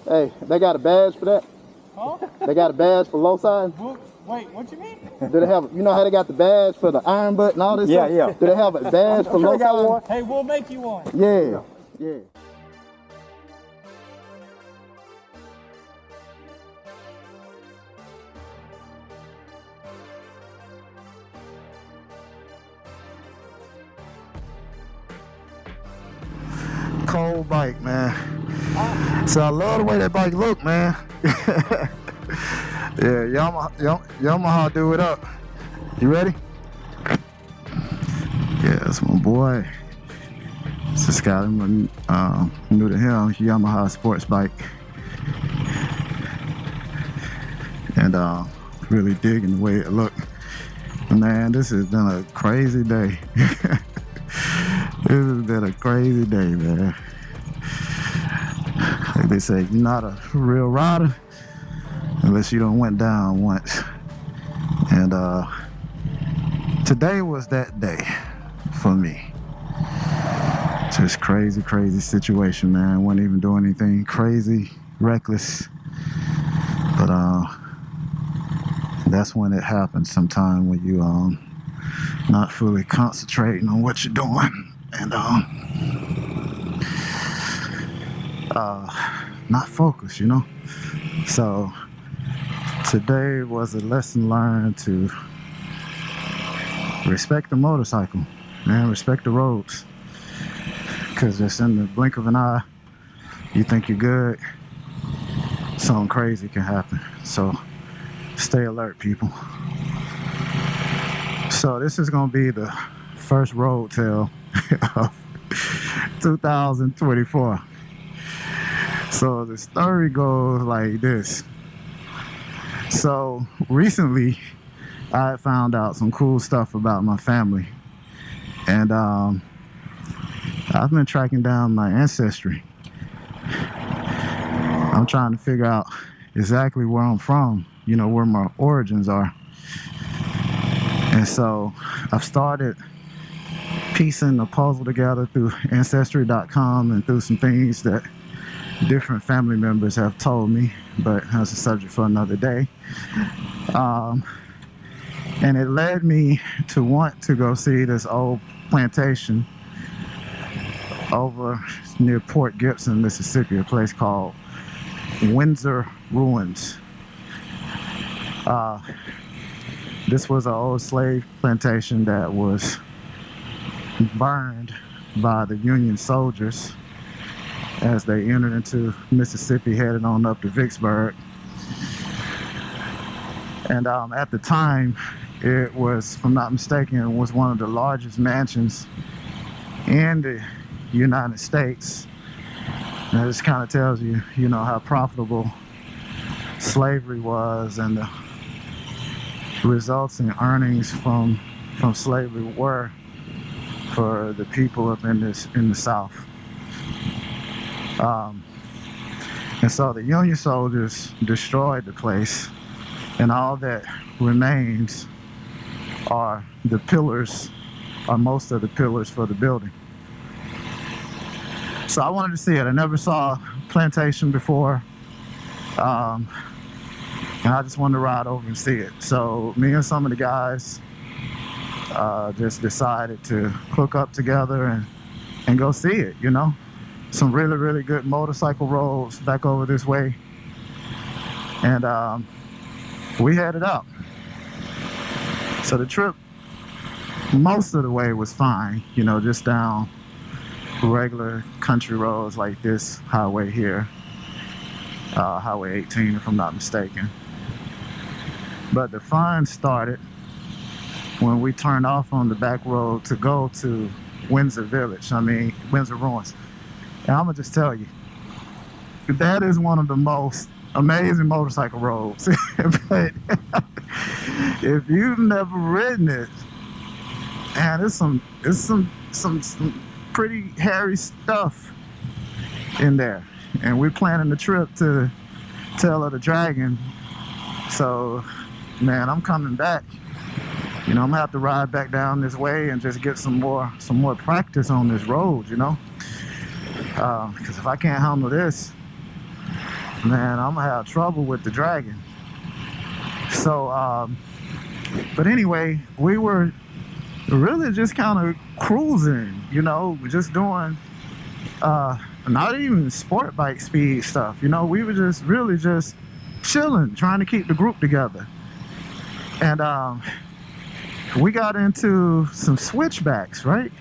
Hey, they got a badge for that? Huh? They got a badge for low side? Wait, what you mean? Do they have, you know how they got the badge for the iron butt and all this stuff? Yeah. Do they have a badge for low side? Hey, we'll make you one. Yeah. Cold bike, man. So I love the way that bike look, man. Yeah, Yamaha do it up. You ready? Yeah, that's my boy. This guy, I'm new to him, Yamaha sports bike. And really digging the way it looked. Man, this has been a crazy day. This has been a crazy day, man. Like they say, you're not a real rider unless you done went down once. And today was that day for me. Just crazy, crazy situation, man. Wasn't even doing anything crazy, reckless. But that's when it happens sometime, when you not fully concentrating on what you're doing and not focused, you know. So today was a lesson learned to respect the motorcycle, man. Respect the roads, because just in the blink of an eye, you think you're good, something crazy can happen. So stay alert, people. So this is gonna be the first road tale of 2024. So the story goes like this. So recently I found out some cool stuff about my family, and I've been tracking down my ancestry. I'm trying to figure out exactly where I'm from, you know, where my origins are. And so I've started piecing the puzzle together through Ancestry.com and through some things that different family members have told me, but that's a subject for another day. And it led me to want to go see this old plantation over near Port Gibson, Mississippi, a place called Windsor Ruins. This was an old slave plantation that was burned by the Union soldiers as they entered into Mississippi, headed on up to Vicksburg. And at the time, it was, if I'm not mistaken, it was one of the largest mansions in the United States. And this kind of tells you, you know, how profitable slavery was, and the results in earnings from slavery were for the people up in the South. And so the Union soldiers destroyed the place, and all that remains are the pillars, or most of the pillars for the building. So I wanted to see it. I never saw a plantation before, and I just wanted to ride over and see it. So me and some of the guys just decided to hook up together and go see it, you know. Some really, really good motorcycle roads back over this way. And we headed up. So the trip, most of the way was fine, you know, just down regular country roads like this highway here, Highway 18 if I'm not mistaken. But the fun started when we turned off on the back road to go to Windsor Ruins. And I'm gonna just tell you, that is one of the most amazing motorcycle roads. But if you've never ridden it, and it's some pretty hairy stuff in there. And we're planning the trip to Tail of the Dragon. So, man, I'm coming back. You know, I'm gonna have to ride back down this way and just get some more practice on this road, you know? Because if I can't handle this, man, I'm gonna have trouble with the dragon. So, but anyway, we were really just kind of cruising, you know, just doing not even sport bike speed stuff, you know. We were just really just chilling, trying to keep the group together. And we got into some switchbacks, right?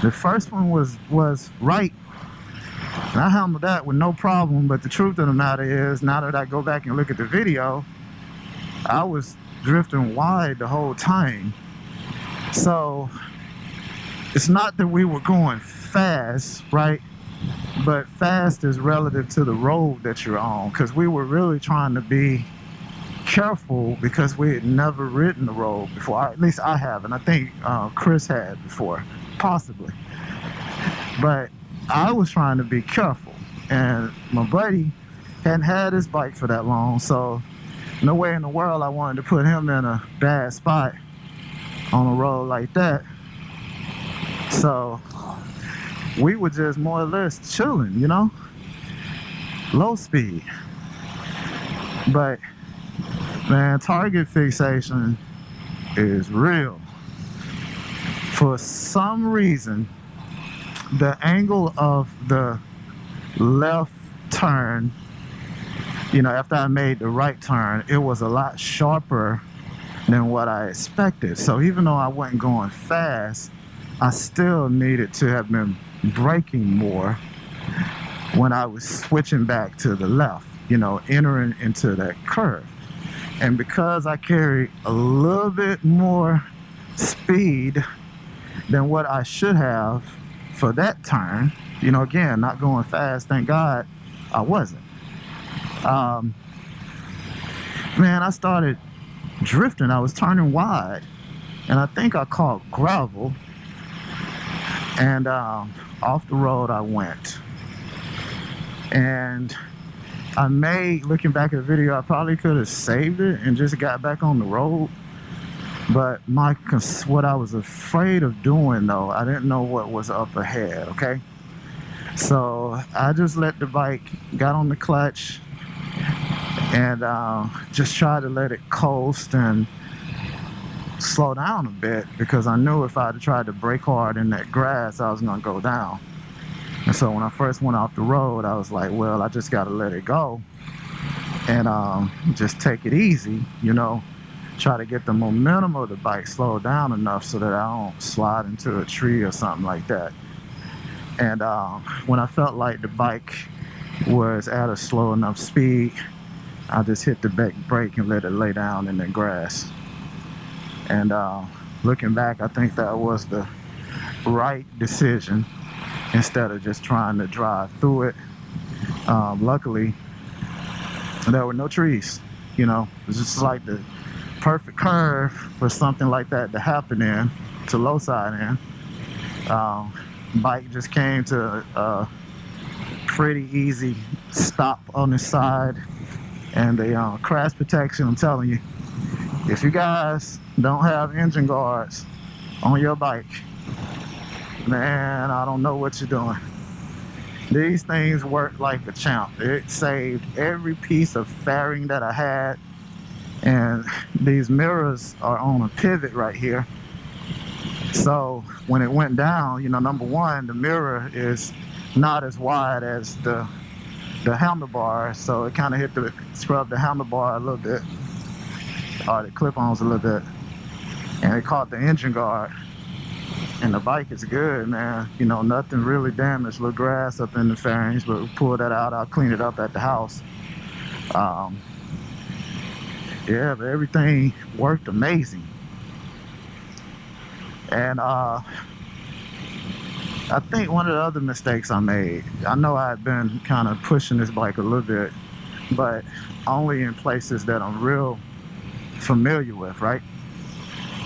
The first one was right, and I handled that with no problem. But the truth of the matter is, now that I go back and look at the video, I was drifting wide the whole time. So it's not that we were going fast, right? But fast is relative to the road that you're on, because we were really trying to be careful because we had never ridden the road before. At least I haven't. I think Chris had before, possibly. But I was trying to be careful, and my buddy hadn't had his bike for that long, so no way in the world I wanted to put him in a bad spot on a road like that. So we were just more or less chilling, you know, low speed. But man, target fixation is real. For some reason, the angle of the left turn, you know, after I made the right turn, it was a lot sharper than what I expected. So even though I wasn't going fast, I still needed to have been braking more when I was switching back to the left, you know, entering into that curve. And because I carried a little bit more speed than what I should have for that turn, you know, again, not going fast, thank God I wasn't. Man, I started drifting. I was turning wide, and I think I caught gravel, and off the road I went. And I looking back at the video, I probably could have saved it and just got back on the road. But what I was afraid of doing, though, I didn't know what was up ahead, okay? So I just let the bike, got on the clutch, and just tried to let it coast and slow down a bit, because I knew if I had tried to brake hard in that grass, I was gonna go down. And so when I first went off the road, I was like, well, I just gotta let it go and just take it easy, you know, try to get the momentum of the bike slowed down enough so that I don't slide into a tree or something like that. And when I felt like the bike was at a slow enough speed, I just hit the back brake and let it lay down in the grass. And looking back, I think that was the right decision, instead of just trying to drive through it. Luckily, there were no trees, you know. It was just like the perfect curve for something like that to happen in, to low side in. Bike just came to a pretty easy stop on the side, and the crash protection, I'm telling you, if you guys don't have engine guards on your bike, man, I don't know what you're doing. These things work like a champ. It saved every piece of fairing that I had, and these mirrors are on a pivot right here. So when it went down, you know, number one, the mirror is not as wide as the handlebar, so it kind of scrubbed the handlebar a little bit, or the clip-ons a little bit, and it caught the engine guard. And the bike is good, man. You know, nothing really damaged. Little grass up in the fairings, but we pulled that out. I'll clean it up at the house. Yeah, but everything worked amazing. And I think one of the other mistakes I made, I know I had been kind of pushing this bike a little bit, but only in places that I'm real familiar with, right?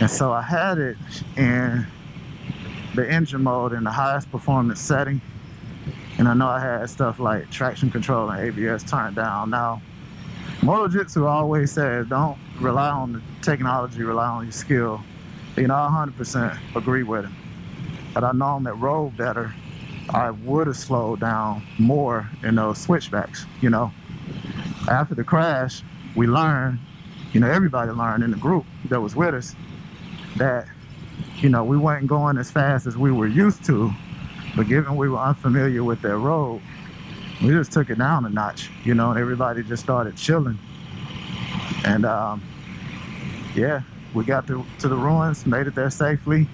And so I had it in the engine mode in the highest performance setting, and I know I had stuff like traction control and ABS turned down. Now, Moto Jitsu always says don't rely on the technology, rely on your skill. You know, I 100% agree with him, but I know I'm at road better I would have slowed down more in those switchbacks, you know. After the crash, we learned, you know, everybody learned in the group that was with us that, you know, we weren't going as fast as we were used to, but given we were unfamiliar with that road, we just took it down a notch, you know, and everybody just started chilling. And yeah, we got to the ruins, made it there safely.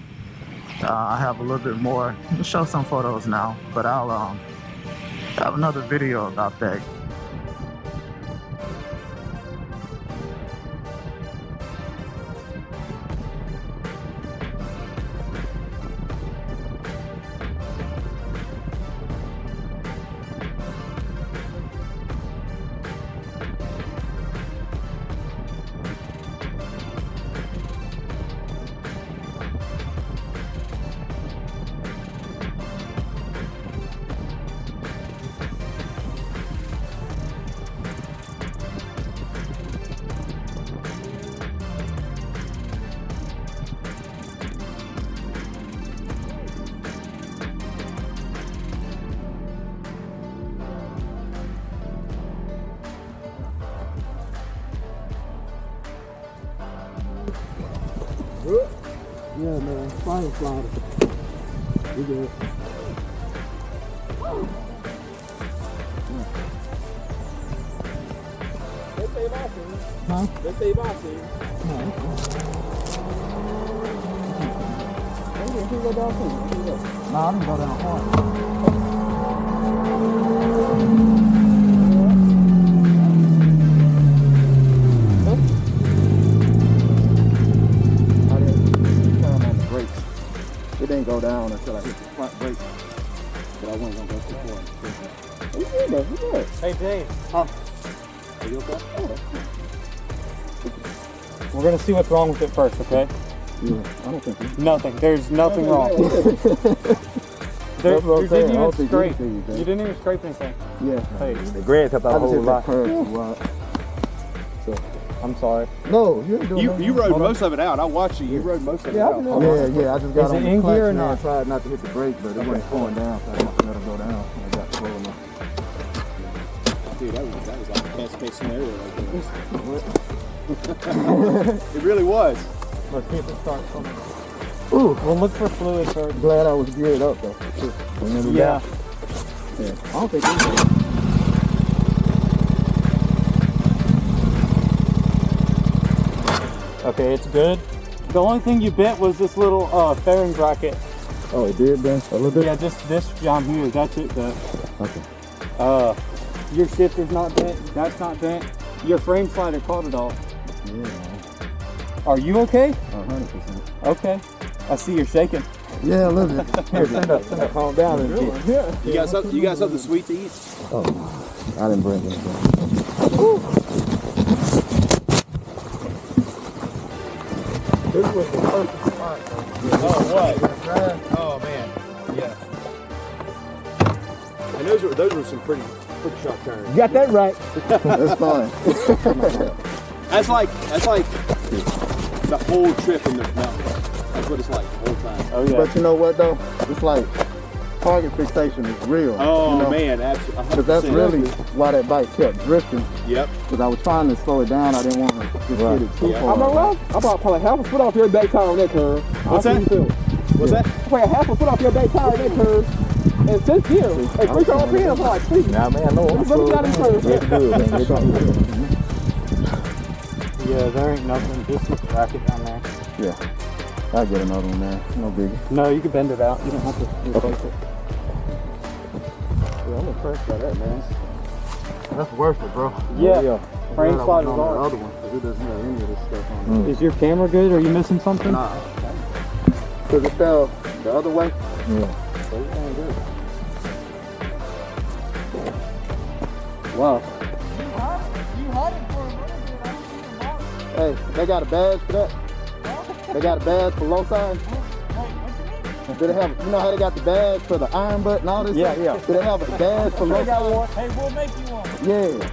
I have a little bit more, I'll show some photos now, but I'll have another video about that. Yeah, man, fire slider. We good. Let's save our scene. Huh? Let's save our scene. Hey, here we go down too. Here we go. Nah, I'm gonna go down hard. It didn't go down until I hit the front brake, but I wasn't gonna go too far. You good though? You good? Hey, Dave. Huh? Are you okay? We're gonna see what's wrong with it first, okay? Yeah, I don't think. Nothing. There's nothing wrong. You didn't even scrape. You didn't even scrape anything. Yeah. Hey, The grid kept out a whole lot. So, I'm sorry. no, you ain't doing nothing. You rode most of it out. I watched you. You rode most of it out. Yeah, I just got Is on it the in clutch gear or and not? tried not to hit the brake, but it wasn't slowing down, so I let it go down. I got slow enough. Dude, that was like the best case scenario right there. It really was. Let's see if it starts coming. Ooh, We'll look for fluid first. glad I was geared up though. Yeah. Yeah. I don't think anything. Okay, it's good. The only thing you bent was this little fairing bracket. Oh, it did then? A little bit? Yeah, just this down here. That's it. Okay. Your shifter's not bent. That's not bent. Your frame slider caught it all. Yeah, man. Are you okay? 100%. Okay. I see you're shaking. Yeah, a little bit. Here, stand up, calm down a little bit. Yeah. You got something sweet to eat? Oh, I didn't bring anything. This was the perfect spot. Oh, what? Oh, man. Yeah. And those were some pretty sharp turns. You got that right. That's fine. That's like the whole trip in the mountain. That's what it's like the whole time. Oh, yeah. But you know what though? It's like target fixation is real. Oh, you know? man, absolutely. Because that's really why that bike kept drifting. Yep. Because I was trying to slow it down. I didn't want to just hit it too Yeah. far. I'm not wrong. I bought probably half a foot off your back tire on that curve. What's that? What's that? I probably half a foot off your back tire on that curve. And since here, hey, quick on here, I'm like, please. Nah, man, I know. I'm Let me get out of slow this down. curve. It's good, man. It's good. Yeah, there ain't nothing. Just this bracket down there. Yeah. I'll get another one there. No biggie. No, you can bend it out. You don't have to replace it. Yeah, I'm impressed by that, man. That's worth it, bro. Yeah. Frame Glad I slide is went on the on. other one because it doesn't have any of this stuff on it. Is your camera good? Are you missing something? Nah. Because it fell the other way. Yeah. So everything good. Wow. You hunted for a minute, dude. I don't see the mark. Hey, they got a badge for that? They got a badge for low sign? Wait, what you mean? Do they have, you know how they got the badge for the iron butt and all this Yeah, stuff? yeah. Do they have a badge for low I got sign? one. Hey, we'll make you one. Yeah.